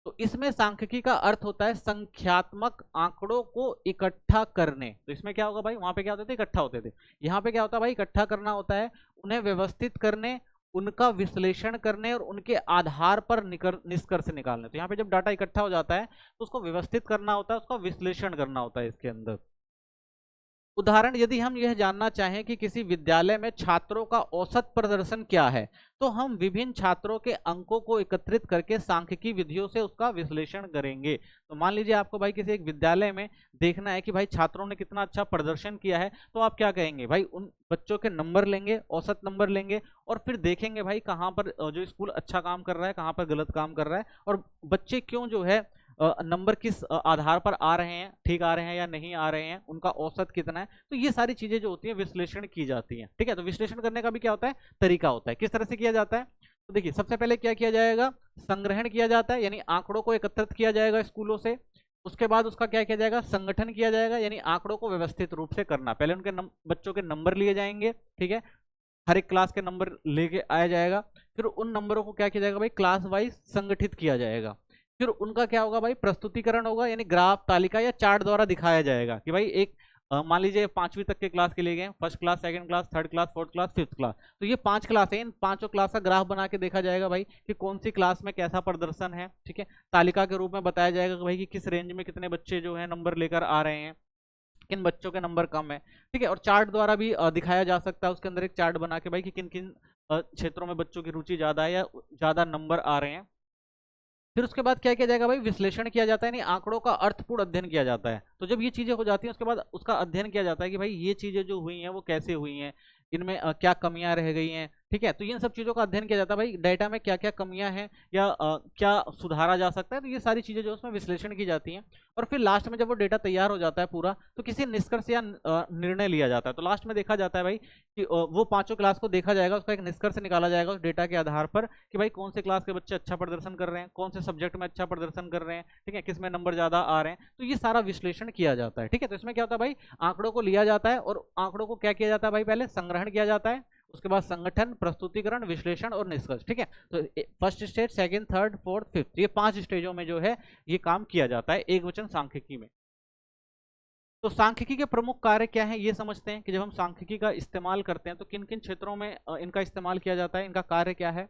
तो इसमें सांख्यिकी का अर्थ होता है संख्यात्मक आंकड़ों को इकट्ठा करने। तो इसमें क्या होगा भाई, वहां पे क्या होते थे, इकट्ठा होते थे, यहाँ पे क्या होता है भाई, इकट्ठा करना होता है, उन्हें व्यवस्थित करने, उनका विश्लेषण करने और उनके आधार पर निष्कर्ष निकालने। तो यहाँ पे जब डाटा इकट्ठा हो जाता है तो उसको व्यवस्थित करना होता है, उसका विश्लेषण करना होता है इसके अंदर। उदाहरण, यदि हम यह जानना चाहें कि किसी विद्यालय में छात्रों का औसत प्रदर्शन क्या है तो हम विभिन्न छात्रों के अंकों को एकत्रित करके सांख्यिकी विधियों से उसका विश्लेषण करेंगे। तो मान लीजिए आपको भाई किसी एक विद्यालय में देखना है कि भाई छात्रों ने कितना अच्छा प्रदर्शन किया है, तो आप क्या कहेंगे भाई, उन बच्चों के नंबर लेंगे, औसत नंबर लेंगे और फिर देखेंगे भाई कहाँ पर जो स्कूल अच्छा काम कर रहा है, कहाँ पर गलत काम कर रहा है और बच्चे क्यों जो है नंबर किस आधार पर आ रहे हैं, ठीक आ रहे हैं या नहीं आ रहे हैं, उनका औसत कितना है। तो ये सारी चीजें जो होती हैं विश्लेषण की जाती हैं, ठीक है। तो विश्लेषण करने का भी क्या होता है, तरीका होता है, किस तरह से किया जाता है। तो देखिए सबसे पहले क्या किया जाएगा, संग्रहण किया जाता है, यानी आंकड़ों को एकत्रित किया जाएगा स्कूलों से। उसके बाद उसका क्या किया जाएगा, संगठन किया जाएगा, यानी आंकड़ों को व्यवस्थित रूप से करना। पहले उनके बच्चों के नंबर लिए जाएंगे, ठीक है, हर एक क्लास के नंबर लेके आया जाएगा, फिर उन नंबरों को क्या किया जाएगा भाई, क्लास वाइज संगठित किया जाएगा। फिर उनका क्या होगा भाई, प्रस्तुतिकरण होगा, यानी ग्राफ, तालिका या चार्ट द्वारा दिखाया जाएगा कि भाई एक मान लीजिए 5वीं तक के क्लास के लिए गए, first class, second class, third class, fourth class, fifth class, तो ये 5 क्लास है, इन 5 क्लास का ग्राफ बना के देखा जाएगा भाई कि कौन सी क्लास में कैसा प्रदर्शन है, ठीक है। तालिका के रूप में बताया जाएगा कि भाई कि किस रेंज में कितने बच्चे जो है नंबर लेकर आ रहे हैं। किन बच्चों के नंबर कम है, ठीक है। और चार्ट द्वारा भी दिखाया जा सकता है, उसके अंदर एक चार्ट बना के भाई कि किन किन क्षेत्रों में बच्चों की रुचि ज्यादा है या ज्यादा नंबर आ रहे हैं। फिर उसके बाद क्या किया जाएगा भाई, विश्लेषण किया जाता है, यानी आंकड़ों का अर्थपूर्ण अध्ययन किया जाता है। तो जब ये चीजें हो जाती हैं उसके बाद उसका अध्ययन किया जाता है कि भाई ये चीजें जो हुई हैं वो कैसे हुई हैं, इनमें क्या कमियां रह गई हैं, ठीक है। तो इन सब चीजों का अध्ययन किया जाता है, भाई डेटा में क्या क्या कमियां हैं या क्या सुधारा जा सकता है। तो ये सारी चीजें जो उसमें विश्लेषण की जाती हैं। और फिर लास्ट में जब वो डेटा तैयार हो जाता है पूरा, तो किसी निष्कर्ष या निर्णय लिया जाता है। तो लास्ट में देखा जाता है भाई कि वो पांचों क्लास को देखा जाएगा, उसका एक निष्कर्ष निकाला जाएगा उस डेटा के आधार पर कि भाई कौन से क्लास के बच्चे अच्छा प्रदर्शन कर रहे हैं, कौन से सब्जेक्ट में अच्छा प्रदर्शन कर रहे हैं, ठीक है, किसमें नंबर ज्यादा आ रहे हैं। तो ये सारा विश्लेषण किया जाता है, ठीक है। तो इसमें क्या होता है भाई, आंकड़ों को लिया जाता है और आंकड़ों को क्या किया जाता है भाई, पहले संग्रहण किया जाता है, उसके बाद संगठन, प्रस्तुतिकरण, विश्लेषण और निष्कर्ष, ठीक है। तो first stage, second, third, fourth, fifth, ये 5 स्टेजों में जो है ये काम किया जाता है एक वचन सांख्यिकी में। तो सांख्यिकी के प्रमुख कार्य क्या हैं ये समझते हैं कि जब हम सांख्यिकी का इस्तेमाल करते हैं तो किन किन क्षेत्रों में इनका इस्तेमाल किया जाता है, इनका कार्य क्या है।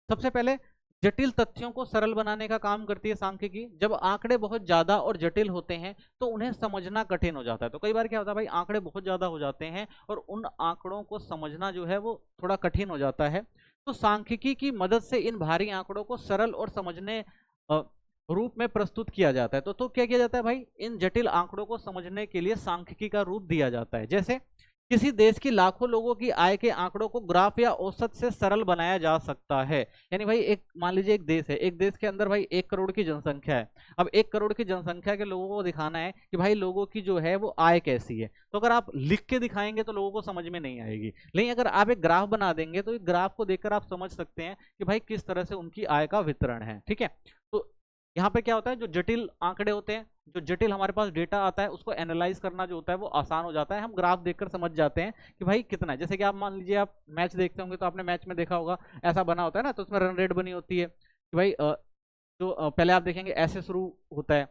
सबसे पहले जटिल तथ्यों को सरल बनाने का काम करती है सांख्यिकी। जब आंकड़े बहुत ज्यादा और जटिल होते हैं तो उन्हें समझना कठिन हो जाता है। तो कई बार क्या होता है भाई, आंकड़े बहुत ज्यादा हो जाते हैं और उन आंकड़ों को समझना जो है वो थोड़ा कठिन हो जाता है। तो सांख्यिकी की मदद से इन भारी आंकड़ों को सरल और समझने रूप में प्रस्तुत किया जाता है। तो क्या किया जाता है भाई, इन जटिल आंकड़ों को समझने के लिए सांख्यिकी का रूप दिया जाता है। जैसे किसी देश की लाखों लोगों की आय के आंकड़ों को ग्राफ या औसत से सरल बनाया जा सकता है। यानी भाई एक मान लीजिए एक देश है, एक देश के अंदर भाई 1 करोड़ की जनसंख्या है। अब 1 करोड़ की जनसंख्या के लोगों को दिखाना है कि भाई लोगों की जो है वो आय कैसी है। तो अगर आप लिख के दिखाएंगे तो लोगों को समझ में नहीं आएगी, लेकिन अगर आप एक ग्राफ बना देंगे तो एक ग्राफ को देखकर आप समझ सकते हैं कि भाई किस तरह से उनकी आय का वितरण है, ठीक है। तो यहाँ पे क्या होता है, जो जटिल आंकड़े होते हैं, जो जटिल हमारे पास डेटा आता है उसको एनालाइज करना जो होता है वो आसान हो जाता है। हम ग्राफ देखकर समझ जाते हैं कि भाई कितना है। जैसे कि आप मान लीजिए आप मैच देखते होंगे तो आपने मैच में देखा होगा ऐसा बना होता है ना, तो उसमें रन रेट बनी होती है कि भाई जो पहले आप देखेंगे ऐसे शुरू होता है,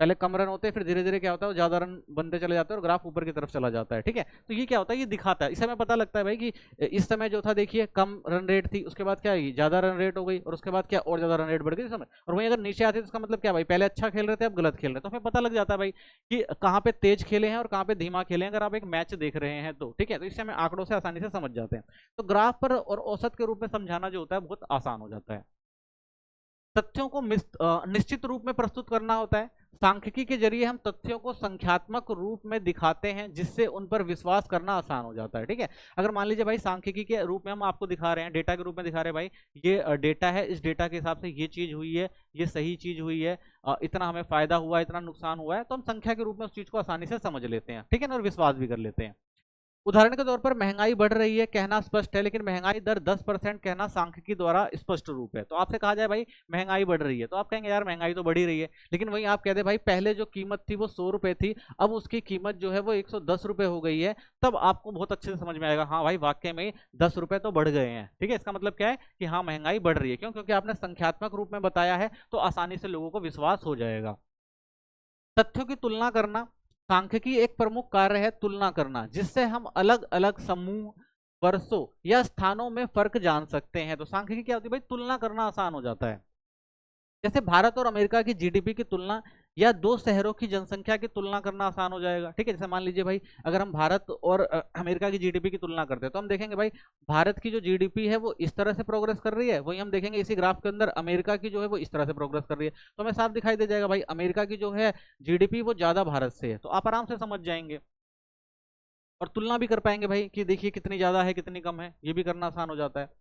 पहले कम रन होते हैं, फिर धीरे धीरे क्या होता है वो ज्यादा रन बनते चले जाते हैं और ग्राफ ऊपर की तरफ चला जाता है, ठीक है। तो ये क्या होता है, ये दिखाता है, इस समय पता लगता है भाई कि इस समय जो था देखिए कम रन रेट थी, उसके बाद क्या है ज्यादा रन रेट हो गई और उसके बाद क्या और ज्यादा रन रेट बढ़ गई इस समय। और वहीं अगर नीचे आते तो इसका मतलब क्या भाई, पहले अच्छा खेल रहे थे अब गलत खेल रहे, तो हमें पता लग जाता है भाई कि कहाँ पे तेज खेले हैं और कहाँ पे धीमा खेले हैं, अगर आप एक मैच देख रहे हैं तो, ठीक है। तो इससे हमें आंकड़ों से आसानी से समझ जाते हैं। तो ग्राफ पर और औसत के रूप में समझाना जो होता है बहुत आसान हो जाता है। तथ्यों को निश्चित रूप में प्रस्तुत करना होता है। सांख्यिकी के जरिए हम तथ्यों को संख्यात्मक रूप में दिखाते हैं जिससे उन पर विश्वास करना आसान हो जाता है, ठीक है। अगर मान लीजिए भाई सांख्यिकी के रूप में हम आपको दिखा रहे हैं, डेटा के रूप में दिखा रहे हैं भाई ये डेटा है, इस डेटा के हिसाब से ये चीज हुई है, ये सही चीज हुई है, इतना हमें फायदा हुआ, इतना नुकसान हुआ है, तो हम संख्या के रूप में उस चीज को आसानी से समझ लेते हैं, ठीक है ना, और विश्वास भी कर लेते हैं। उदाहरण के तौर पर महंगाई बढ़ रही है कहना स्पष्ट है, लेकिन महंगाई दर 10% कहना सांख्यिकी द्वारा स्पष्ट रूप है। तो आपसे कहा जाए भाई महंगाई बढ़ रही है तो आप कहेंगे यार महंगाई तो बढ़ी रही है, लेकिन वहीं आप कहते भाई पहले जो कीमत थी वो 100 रुपए थी, अब उसकी कीमत जो है वो 110 रुपए हो गई है, तब आपको बहुत अच्छे से समझ में आएगा हाँ भाई वाकई में 10 रुपए तो बढ़ गए हैं, ठीक है। इसका मतलब क्या है कि हाँ महंगाई बढ़ रही है, क्यों, क्योंकि आपने संख्यात्मक रूप में बताया है तो आसानी से लोगों को विश्वास हो जाएगा। तथ्यों की तुलना करना, सांख्यिकी एक प्रमुख कार्य है तुलना करना, जिससे हम अलग अलग समूह, वर्षों या स्थानों में फर्क जान सकते हैं। तो सांख्यिकी क्या होती है भाई, तुलना करना आसान हो जाता है। जैसे भारत और अमेरिका की जीडीपी की तुलना या दो शहरों की जनसंख्या की तुलना करना आसान हो जाएगा, ठीक है। जैसे मान लीजिए भाई अगर हम भारत और अमेरिका की जीडीपी की तुलना करते हैं तो हम देखेंगे भाई भारत की जो जीडीपी है वो इस तरह से प्रोग्रेस कर रही है, वहीं हम देखेंगे इसी ग्राफ के अंदर अमेरिका की जो है वो इस तरह से प्रोग्रेस कर रही है। तो हमें साफ दिखाई दे जाएगा भाई अमेरिका की जो है जीडीपी वो ज्यादा भारत से है, तो आप आराम से समझ जाएंगे और तुलना भी कर पाएंगे भाई कि देखिए कितनी ज्यादा है कितनी कम है, ये भी करना आसान हो जाता है।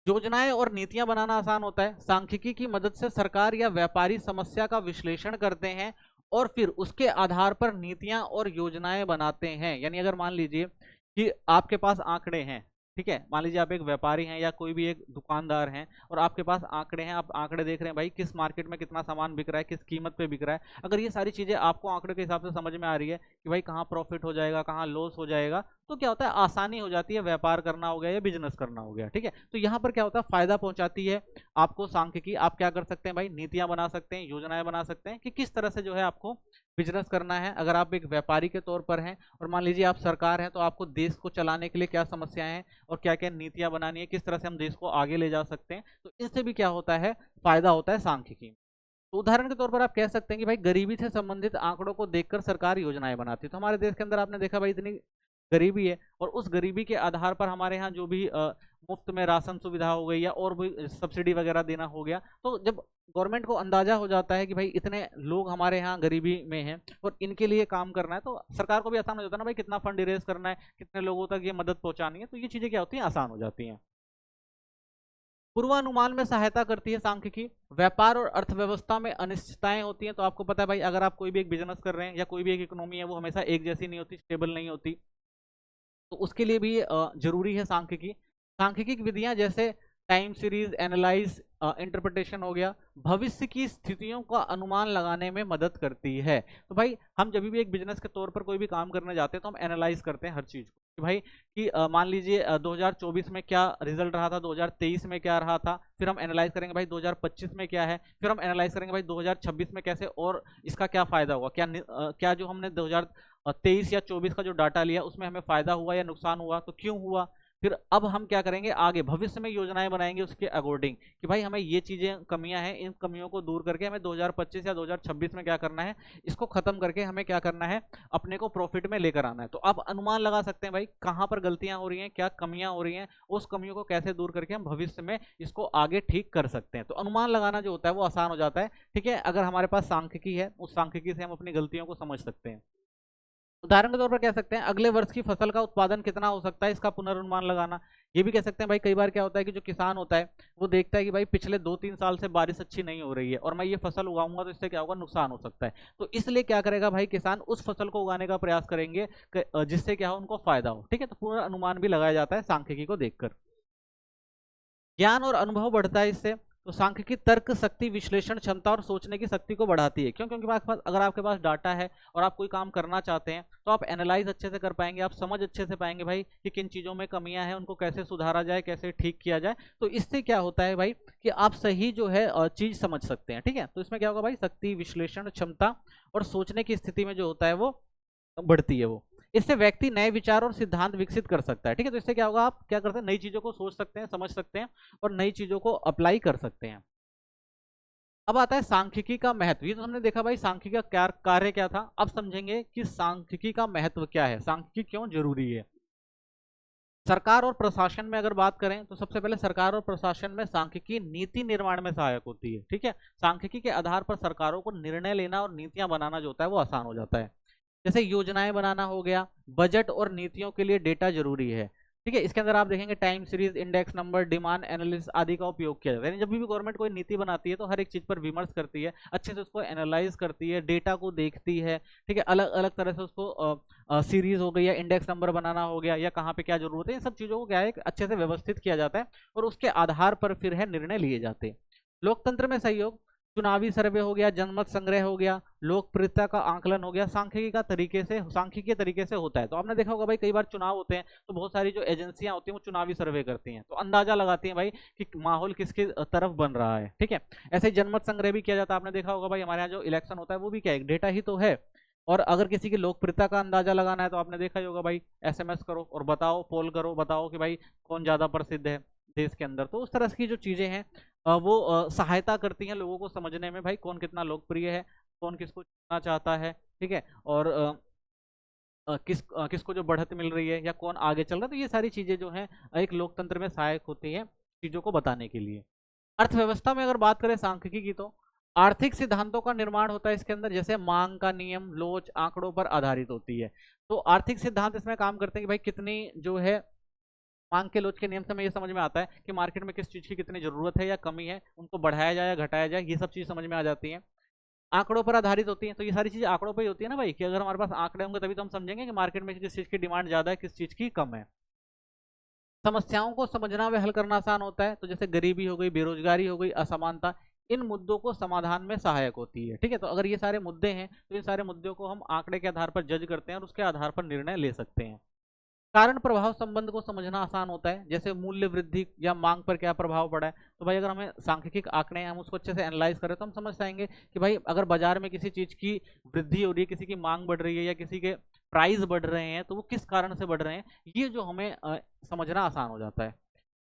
योजनाएं और नीतियां बनाना आसान होता है। सांख्यिकी की मदद से सरकार या व्यापारी समस्या का विश्लेषण करते हैं और फिर उसके आधार पर नीतियां और योजनाएं बनाते हैं। यानी अगर मान लीजिए कि आपके पास आंकड़े हैं, ठीक है, मान लीजिए आप एक व्यापारी हैं या कोई भी एक दुकानदार हैं और आपके पास आंकड़े हैं, आप आंकड़े देख रहे हैं भाई किस मार्केट में कितना सामान बिक रहा है, किस कीमत पे बिक रहा है। अगर ये सारी चीजें आपको आंकड़े के हिसाब से समझ में आ रही है कि भाई कहाँ प्रॉफिट हो जाएगा कहाँ लॉस हो जाएगा, तो क्या होता है आसानी हो जाती है, व्यापार करना हो गया या बिजनेस करना हो गया, ठीक है। तो यहाँ पर क्या होता है फायदा पहुंचाती है आपको सांख्यिकी। आप क्या कर सकते हैं भाई, नीतियां बना सकते हैं, योजनाएं बना सकते हैं कि किस तरह से जो है आपको बिजनेस करना है। अगर आप एक व्यापारी के तौर पर हैं और मान लीजिए आप सरकार हैं तो आपको देश को चलाने के लिए क्या समस्याएं हैं और क्या क्या नीतियां बनानी है, किस तरह से हम देश को आगे ले जा सकते हैं, तो इससे भी क्या होता है फायदा होता है सांख्यिकी। तो उदाहरण के तौर पर आप कह सकते हैं कि भाई गरीबी से संबंधित आंकड़ों को देखकर सरकार योजनाएं बनाती है। तो हमारे देश के अंदर आपने देखा भाई इतनी गरीबी है, और उस गरीबी के आधार पर हमारे यहाँ जो भी मुफ्त में राशन सुविधा हो गई या और भी सब्सिडी वगैरह देना हो गया, तो जब गवर्नमेंट को अंदाजा हो जाता है कि भाई इतने लोग हमारे यहाँ गरीबी में हैं और इनके लिए काम करना है, तो सरकार को भी आसान हो जाता है ना भाई, कितना फंड इरेज करना है, कितने लोगों तक ये मदद पहुंचानी है, तो ये चीजें क्या होती हैं, आसान हो जाती हैं। पूर्वानुमान में सहायता करती है सांख्यिकी। व्यापार और अर्थव्यवस्था में अनिश्चितताएं होती हैं, तो आपको पता है भाई अगर आप कोई भी एक बिजनेस कर रहे हैं या कोई भी एक इकोनॉमी है, वो हमेशा एक जैसी नहीं होती, स्टेबल नहीं होती, तो उसके लिए भी जरूरी है सांख्यिकी। सांख्यिकी विधियां जैसे टाइम सीरीज एनालाइज इंटरप्रिटेशन हो गया, भविष्य की स्थितियों का अनुमान लगाने में मदद करती है। तो भाई हम जब भी एक बिजनेस के तौर पर कोई भी काम करने जाते हैं तो हम एनालाइज करते हैं हर चीज को, कि भाई कि मान लीजिए 2024 में क्या रिजल्ट रहा था, 2023 में क्या रहा था, फिर हम एनालाइज करेंगे भाई 2025 में क्या है, फिर हम एनालाइज करेंगे भाई 2026 में कैसे और इसका क्या फायदा हुआ, क्या जो हमने 2023 या 24 का जो डाटा लिया उसमें हमें फायदा हुआ या नुकसान हुआ, तो क्यों हुआ। फिर अब हम क्या करेंगे, आगे भविष्य में योजनाएं बनाएंगे उसके अकॉर्डिंग, कि भाई हमें ये चीजें कमियां हैं, इन कमियों को दूर करके हमें 2025 या 2026 में क्या करना है, इसको खत्म करके हमें क्या करना है, अपने को प्रॉफिट में लेकर आना है। तो आप अनुमान लगा सकते हैं भाई कहां पर गलतियां हो रही हैं, क्या कमियां हो रही हैं, उस कमियों को कैसे दूर करके हम भविष्य में इसको आगे ठीक कर सकते हैं। तो अनुमान लगाना जो होता है वो आसान हो जाता है, ठीक है, अगर हमारे पास सांख्यिकी है, उस सांख्यिकी से हम अपनी गलतियों को समझ सकते हैं। उदाहरण के तौर पर कह सकते हैं अगले वर्ष की फसल का उत्पादन कितना हो सकता है, इसका पुनर्नुमान लगाना। ये भी कह सकते हैं भाई कई बार क्या होता है कि जो किसान होता है वो देखता है कि भाई पिछले 2-3 साल से बारिश अच्छी नहीं हो रही है और मैं ये फसल उगाऊंगा तो इससे क्या होगा, नुकसान हो सकता है। तो इसलिए क्या करेगा भाई किसान, उस फसल को उगाने का प्रयास करेंगे जिससे क्या हो, उनको फायदा हो। ठीक है, तो पूरा अनुमान भी लगाया जाता है सांख्यिकी को देखकर। ज्ञान और अनुभव बढ़ता है इससे। तो सांख्यिकी तर्क शक्ति, विश्लेषण क्षमता और सोचने की शक्ति को बढ़ाती है। क्यों? क्योंकि आपके पास, अगर आपके पास डाटा है और आप कोई काम करना चाहते हैं तो आप एनालाइज अच्छे से कर पाएंगे, आप समझ अच्छे से पाएंगे भाई कि किन चीज़ों में कमियां हैं, उनको कैसे सुधारा जाए, कैसे ठीक किया जाए। तो इससे क्या होता है भाई कि आप सही जो है चीज़ समझ सकते हैं। ठीक है, तो इसमें क्या होगा भाई, शक्ति, विश्लेषण क्षमता और सोचने की स्थिति में जो होता है वो बढ़ती है। वो इससे व्यक्ति नए विचार और सिद्धांत विकसित कर सकता है। ठीक है, तो इससे क्या होगा, आप क्या करते हैं, नई चीजों को सोच सकते हैं, समझ सकते हैं और नई चीजों को अप्लाई कर सकते हैं। अब आता है सांख्यिकी का महत्व। ये तो हमने देखा भाई सांख्यिकी का कार्य क्या था, अब समझेंगे कि सांख्यिकी का महत्व क्या है, सांख्यिकी क्यों जरूरी है। सरकार और प्रशासन में अगर बात करें तो सबसे पहले सरकार और प्रशासन में सांख्यिकी नीति निर्माण में सहायक होती है। ठीक है, सांख्यिकी के आधार पर सरकारों को निर्णय लेना और नीतियां बनाना जो होता है वो आसान हो जाता है। जैसे योजनाएं बनाना हो गया, बजट और नीतियों के लिए डेटा जरूरी है। ठीक है, इसके अंदर आप देखेंगे time series, index number, demand analysis आदि का उपयोग किया जाता है। यानी जब भी गवर्नमेंट कोई नीति बनाती है तो हर एक चीज पर विमर्श करती है, अच्छे से उसको एनालाइज करती है, डेटा को देखती है। ठीक है, अलग अलग तरह से उसको सीरीज हो गई या इंडेक्स नंबर बनाना हो गया या कहाँ पे क्या जरूरत है, इन सब चीजों को क्या है अच्छे से व्यवस्थित किया जाता है और उसके आधार पर फिर है निर्णय लिए जाते हैं। लोकतंत्र में सहयोग, चुनावी सर्वे हो गया, जनमत संग्रह हो गया, लोकप्रियता का आंकलन हो गया, सांख्यिकी के तरीके से होता है। तो आपने देखा होगा भाई कई बार चुनाव होते हैं तो बहुत सारी जो एजेंसियां होती हैं वो चुनावी सर्वे करती हैं, तो अंदाजा लगाती हैं भाई कि माहौल किसकी तरफ बन रहा है। ठीक है, ऐसे ही जनमत संग्रह भी किया जाता है। आपने देखा होगा भाई हमारे यहाँ जो इलेक्शन होता है वो भी क्या है, डेटा ही तो है। और अगर किसी की लोकप्रियता का अंदाजा लगाना है तो आपने देखा ही होगा भाई एसएमएस करो और बताओ, पोल करो, बताओ कि भाई कौन ज्यादा प्रसिद्ध है देश के अंदर। तो उस तरह की जो चीजें हैं वो सहायता करती हैं लोगों को समझने में भाई कौन कितना लोकप्रिय है, कौन किसको चुनना चाहता है। ठीक है, और किसको जो बढ़त मिल रही है या कौन आगे चल रहा है। तो ये सारी चीजें जो हैं एक लोकतंत्र में सहायक होती हैं चीजों को बताने के लिए। अर्थव्यवस्था में अगर बात करें सांख्यिकी की तो आर्थिक सिद्धांतों का निर्माण होता है इसके अंदर, जैसे मांग का नियम, लोच, आंकड़ों पर आधारित होती है। तो आर्थिक सिद्धांत इसमें काम करते हैं कि भाई कितनी जो है मांग के लोच के नियम से हमें ये समझ में आता है कि मार्केट में किस चीज की कितनी जरूरत है या कमी है, उनको बढ़ाया जाए या घटाया जाए, ये सब चीज समझ में आ जाती है। आंकड़ों पर आधारित होती है, तो ये सारी चीजें आंकड़ों पर ही होती है ना भाई, कि अगर हमारे पास आंकड़े होंगे तभी तो हम समझेंगे कि मार्केट में किस चीज की डिमांड ज्यादा है, किस चीज की कम है। समस्याओं को समझना व हल करना आसान होता है, तो जैसे गरीबी हो गई, बेरोजगारी हो गई, असमानता, इन मुद्दों को समाधान में सहायक होती है। ठीक है, तो अगर ये सारे मुद्दे हैं तो इन सारे मुद्दों को हम आंकड़े के आधार पर जज करते हैं और उसके आधार पर निर्णय ले सकते हैं। कारण प्रभाव संबंध को समझना आसान होता है, जैसे मूल्य वृद्धि या मांग पर क्या प्रभाव पड़ा है। तो भाई अगर हमें सांख्यिक आंकड़े हैं, हम उसको अच्छे से एनालाइज करें तो हम समझ पाएंगे कि भाई अगर बाजार में किसी चीज की वृद्धि हो रही है, किसी की मांग बढ़ रही है या किसी के प्राइस बढ़ रहे हैं, तो वो किस कारण से बढ़ रहे हैं, ये जो हमें समझना आसान हो जाता है।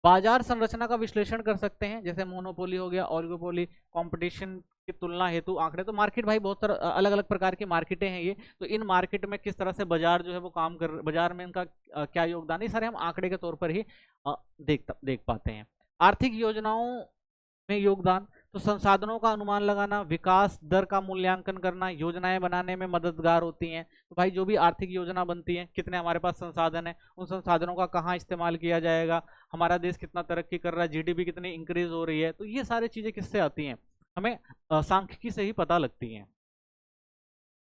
बाजार संरचना का विश्लेषण कर सकते हैं, जैसे मोनोपोली हो गया, ऑलिगोपोली, कंपटीशन की तुलना हेतु आंकड़े। तो मार्केट भाई बहुत सारा अलग अलग प्रकार की मार्केटें हैं ये, तो इन मार्केट में किस तरह से बाजार जो है वो काम कर, बाजार में इनका क्या योगदान है, ये सारे हम आंकड़े के तौर पर ही देख पाते हैं। आर्थिक योजनाओं में योगदान, तो संसाधनों का अनुमान लगाना, विकास दर का मूल्यांकन करना, योजनाएं बनाने में मददगार होती हैं। तो भाई जो भी आर्थिक योजना बनती है, कितने हमारे पास संसाधन है, उन संसाधनों का कहाँ इस्तेमाल किया जाएगा, हमारा देश कितना तरक्की कर रहा है, जीडीपी कितनी इंक्रीज हो रही है, तो ये सारी चीजें किससे आती हैं, हमें सांख्यिकी से ही पता लगती हैं।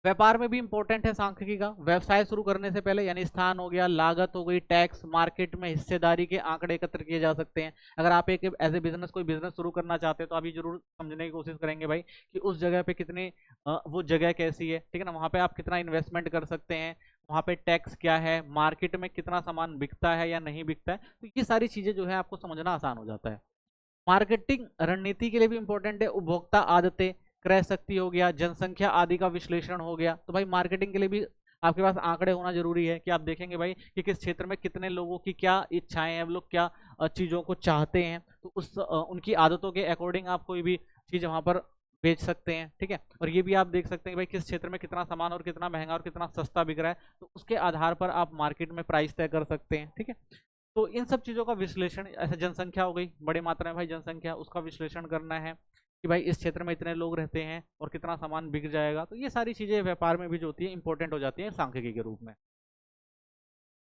व्यापार में भी इंपॉर्टेंट है सांख्यिकी का। व्यवसाय शुरू करने से पहले यानी स्थान हो गया, लागत हो गई, टैक्स, मार्केट में हिस्सेदारी के आंकड़े एकत्र किए जा सकते हैं। अगर आप एक एज ए बिजनेस कोई बिजनेस शुरू करना चाहते हैं तो आप ये जरूर समझने की कोशिश करेंगे भाई कि उस जगह पे कितनी वो जगह कैसी है, ठीक है ना, वहाँ पे आप कितना इन्वेस्टमेंट कर सकते हैं, वहाँ पे टैक्स क्या है, मार्केट में कितना सामान बिकता है या नहीं बिकता है, तो ये सारी चीजें जो है आपको समझना आसान हो जाता है। मार्केटिंग रणनीति के लिए भी इंपॉर्टेंट है। उपभोक्ता आदतें, क्रय शक्ति हो गया, जनसंख्या आदि का विश्लेषण हो गया। तो भाई मार्केटिंग के लिए भी आपके पास आंकड़े होना जरूरी है कि आप देखेंगे भाई कि किस क्षेत्र में कितने लोगों की क्या इच्छाएं हैं, लोग क्या चीज़ों को चाहते हैं, तो उस उनकी आदतों के अकॉर्डिंग आप कोई भी चीज़ वहाँ पर बेच सकते हैं, ठीक है। और ये भी आप देख सकते हैं भाई किस क्षेत्र में कितना सामान और कितना महंगा और कितना सस्ता बिक रहा है, तो उसके आधार पर आप मार्केट में प्राइस तय कर सकते हैं, ठीक है। तो इन सब चीज़ों का विश्लेषण, ऐसे जनसंख्या हो गई, बड़ी मात्रा में भाई जनसंख्या, उसका विश्लेषण करना है कि भाई इस क्षेत्र में इतने लोग रहते हैं और कितना सामान बिक जाएगा। तो ये सारी चीज़ें व्यापार में भी जो होती है इंपॉर्टेंट हो जाती है सांख्यिकी के रूप में।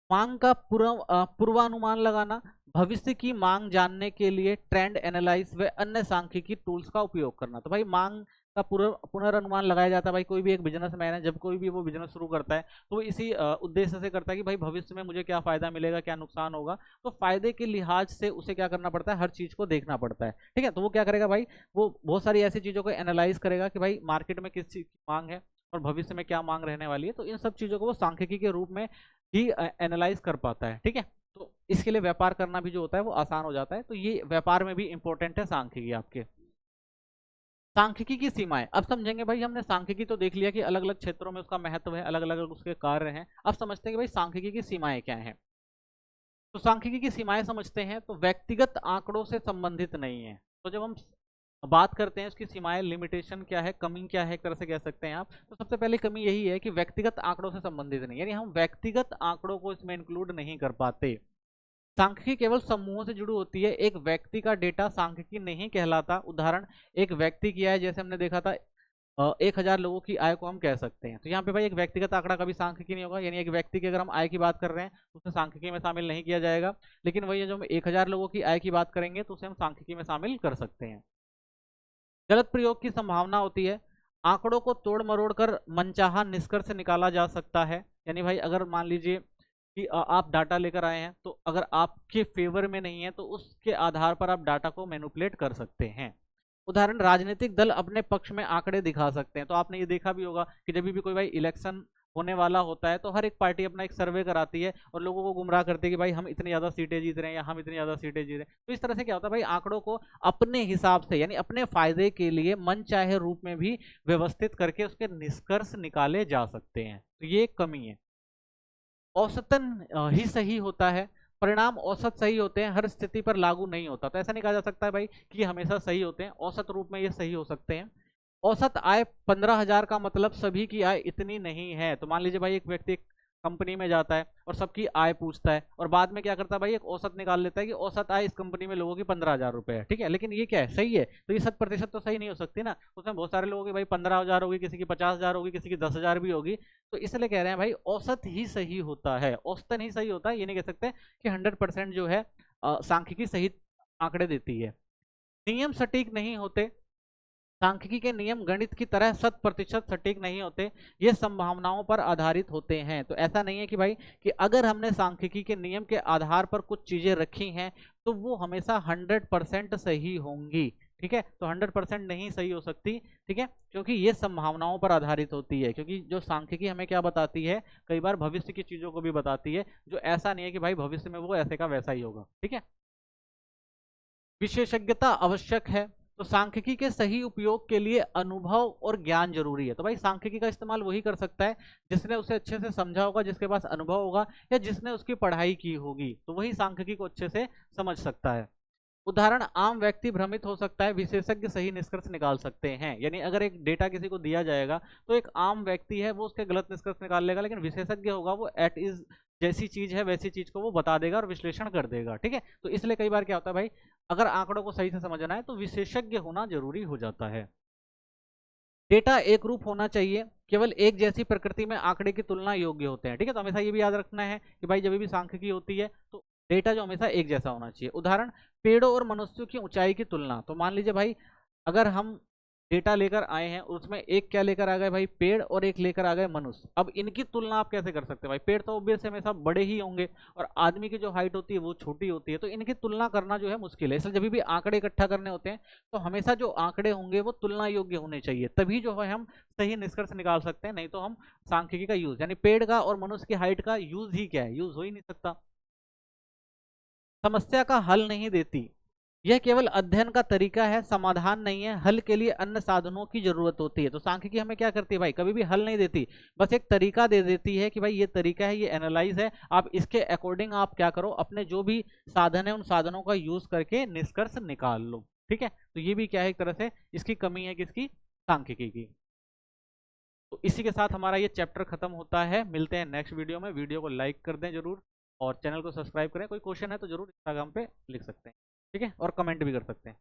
मांग का पूर्वानुमान लगाना, भविष्य की मांग जानने के लिए ट्रेंड एनालाइज व अन्य सांख्यिकी टूल्स का उपयोग करना। तो भाई मांग का पुनर्नुमान लगाया जाता है। भाई कोई भी एक बिजनेसमैन है, जब कोई भी वो बिजनेस शुरू करता है तो वो इसी उद्देश्य से करता है कि भाई भविष्य में मुझे क्या फायदा मिलेगा, क्या नुकसान होगा, तो फायदे के लिहाज से उसे क्या करना पड़ता है, हर चीज को देखना पड़ता है, ठीक है। तो वो क्या करेगा भाई, वो बहुत सारी ऐसी चीजों को एनालाइज करेगा कि भाई मार्केट में किस चीज की मांग है और भविष्य में क्या मांग रहने वाली है, तो इन सब चीजों को वो सांख्यिकी के रूप में ही एनालाइज कर पाता है, ठीक है। तो इसके लिए व्यापार करना भी जो होता है वो आसान हो जाता है। तो ये व्यापार में भी इंपॉर्टेंट है सांख्यिकी आपके। सांख्यिकी की सीमाएं अब समझेंगे भाई। हमने सांख्यिकी तो देख लिया कि अलग अलग क्षेत्रों में उसका महत्व है, अलग अलग उसके कार्य हैं। अब समझते हैं कि भाई सांख्यिकी की सीमाएं क्या हैं। तो सांख्यिकी की सीमाएं समझते हैं तो व्यक्तिगत आंकड़ों से संबंधित नहीं है। तो जब हम बात करते हैं उसकी सीमाएं, लिमिटेशन क्या है, कमी क्या है, एक तरह से कह सकते हैं आप, तो सबसे पहले कमी यही है कि व्यक्तिगत आंकड़ों से संबंधित नहीं, यानी हम व्यक्तिगत आंकड़ों को इसमें इंक्लूड नहीं कर पाते। सांख्यिकी केवल समूहों से जुड़ी होती है, एक व्यक्ति का डेटा सांख्यिकी नहीं कहलाता। उदाहरण, एक व्यक्ति की आय, जैसे हमने देखा था 1000 लोगों की आय को हम कह सकते हैं। तो यहाँ पे भाई एक व्यक्तिगत आंकड़ा कभी सांख्यिकी नहीं होगा, यानी एक व्यक्ति की अगर हम आय की बात कर रहे हैं तो उसे सांख्यिकी में शामिल नहीं किया जाएगा। लेकिन वही जो हम 1000 लोगों की आय की बात करेंगे तो उसे हम सांख्यिकी में शामिल कर सकते हैं। गलत प्रयोग की संभावना होती है। आंकड़ों को तोड़ मरोड़ कर मनचाहा निष्कर्ष निकाला जा सकता है। यानी भाई अगर मान लीजिए कि आप डाटा लेकर आए हैं, तो अगर आपके फेवर में नहीं है तो उसके आधार पर आप डाटा को मैनिपुलेट कर सकते हैं। उदाहरण, राजनीतिक दल अपने पक्ष में आंकड़े दिखा सकते हैं। तो आपने ये देखा भी होगा कि जब भी कोई भाई इलेक्शन होने वाला होता है तो हर एक पार्टी अपना एक सर्वे कराती है और लोगों को गुमराह करती है कि भाई हम इतनी ज़्यादा सीटें जीत रहे हैं या हम इतनी ज़्यादा सीटें जीत रहे हैं। तो इस तरह से क्या होता है भाई, आंकड़ों को अपने हिसाब से यानी अपने फायदे के लिए मन चाहे रूप में भी व्यवस्थित करके उसके निष्कर्ष निकाले जा सकते हैं। तो ये एक कमी है। औसतन ही सही होता है। परिणाम औसत सही होते हैं, हर स्थिति पर लागू नहीं होता। तो ऐसा नहीं कहा जा सकता है भाई कि हमेशा सही होते हैं, औसत रूप में ये सही हो सकते हैं। औसत आय 15,000 का मतलब सभी की आय इतनी नहीं है। तो मान लीजिए भाई एक व्यक्ति कंपनी में जाता है और सबकी आय पूछता है और बाद में क्या करता है भाई, एक औसत निकाल लेता है कि औसत आय इस कंपनी में लोगों की 15,000 रुपए है, ठीक है। लेकिन ये क्या है, सही है? तो ये 100% तो सही नहीं हो सकती ना। उसमें बहुत सारे लोगों की भाई 15,000 होगी, किसी की 50,000 होगी, किसी की 10,000 भी होगी। तो इसलिए कह रहे हैं भाई औसत ही सही होता है, औसतन ही सही होता है। ये नहीं कह सकते कि 100% जो है सांख्यिकी सही आंकड़े देती है। नियम सटीक नहीं होते। सांख्यिकी के नियम गणित की तरह 100% सटीक नहीं होते, ये संभावनाओं पर आधारित होते हैं। तो ऐसा नहीं है कि भाई कि अगर हमने सांख्यिकी के नियम के आधार पर कुछ चीजें रखी हैं तो वो हमेशा 100% सही होंगी, ठीक है। तो 100% नहीं सही हो सकती, ठीक है, क्योंकि ये संभावनाओं पर आधारित होती है। क्योंकि जो सांख्यिकी हमें क्या बताती है, कई बार भविष्य की चीजों को भी बताती है, जो ऐसा नहीं है कि भाई भविष्य में वो ऐसे का वैसा ही होगा, ठीक है। विशेषज्ञता आवश्यक है। तो सांख्यिकी के सही उपयोग के लिए अनुभव और ज्ञान जरूरी है। तो भाई सांख्यिकी का इस्तेमाल वही कर सकता है जिसने उसे अच्छे से समझा होगा, जिसके पास अनुभव होगा या जिसने उसकी पढ़ाई की होगी, तो वही सांख्यिकी को अच्छे से समझ सकता है। उदाहरण, आम व्यक्ति भ्रमित हो सकता है, विशेषज्ञ सही निष्कर्ष निकाल सकते हैं। यानी अगर एक डेटा किसी को दिया जाएगा तो एक आम व्यक्ति है वो उसके गलत निष्कर्ष निकाल लेगा, लेकिन विशेषज्ञ होगा वो एट इज जैसी चीज है वैसी चीज को वो बता देगा और विश्लेषण कर देगा। ठीक है, तो इसलिए कई बार क्या होता है भाई, अगर आंकड़ों को सही से समझना है तो विशेषज्ञ होना जरूरी हो जाता है। डेटा एक रूप होना चाहिए, केवल एक जैसी प्रकृति में आंकड़े की तुलना योग्य होते हैं। ठीक है, तो हमेशा ये भी याद रखना है कि भाई जब भी सांख्यिकी होती है तो डेटा जो हमेशा एक जैसा होना चाहिए। उदाहरण, पेड़ों और मनुष्यों की ऊंचाई की तुलना। तो मान लीजिए भाई, अगर हम डेटा लेकर आए हैं और उसमें एक क्या लेकर आ गए भाई, पेड़, और एक लेकर आ गए मनुष्य। अब इनकी तुलना आप कैसे कर सकते हैं भाई, पेड़ तो ऑब्वियस हमेशा बड़े ही होंगे और आदमी की जो हाइट होती है वो छोटी होती है, तो इनकी तुलना करना जो है मुश्किल है। इसलिए जब भी आंकड़े इकट्ठा करने होते हैं तो हमेशा जो आंकड़े होंगे वो तुलना योग्य होने चाहिए, तभी जो है हम सही निष्कर्ष निकाल सकते हैं। नहीं तो हम सांख्यिकी का यूज, यानी पेड़ का और मनुष्य की हाइट का यूज ही क्या है, यूज हो ही नहीं सकता। समस्या का हल नहीं देती, यह केवल अध्ययन का तरीका है, समाधान नहीं है। हल के लिए अन्य साधनों की जरूरत होती है। तो सांख्यिकी हमें क्या करती है भाई, कभी भी हल नहीं देती, बस एक तरीका दे देती है कि भाई ये तरीका है, ये एनालाइज है, आप इसके अकॉर्डिंग आप क्या करो, अपने जो भी साधन है उन साधनों का यूज करके निष्कर्ष निकाल लो। ठीक है, तो ये भी क्या है, एक तरह से इसकी कमी है किसकी, सांख्यिकी की। तो इसी के साथ हमारा ये चैप्टर खत्म होता है। मिलते हैं नेक्स्ट वीडियो में। वीडियो को लाइक कर दें जरूर और चैनल को सब्सक्राइब करें। कोई क्वेश्चन है तो जरूर इंस्टाग्राम पे लिख सकते हैं, ठीक है, और कमेंट भी कर सकते हैं।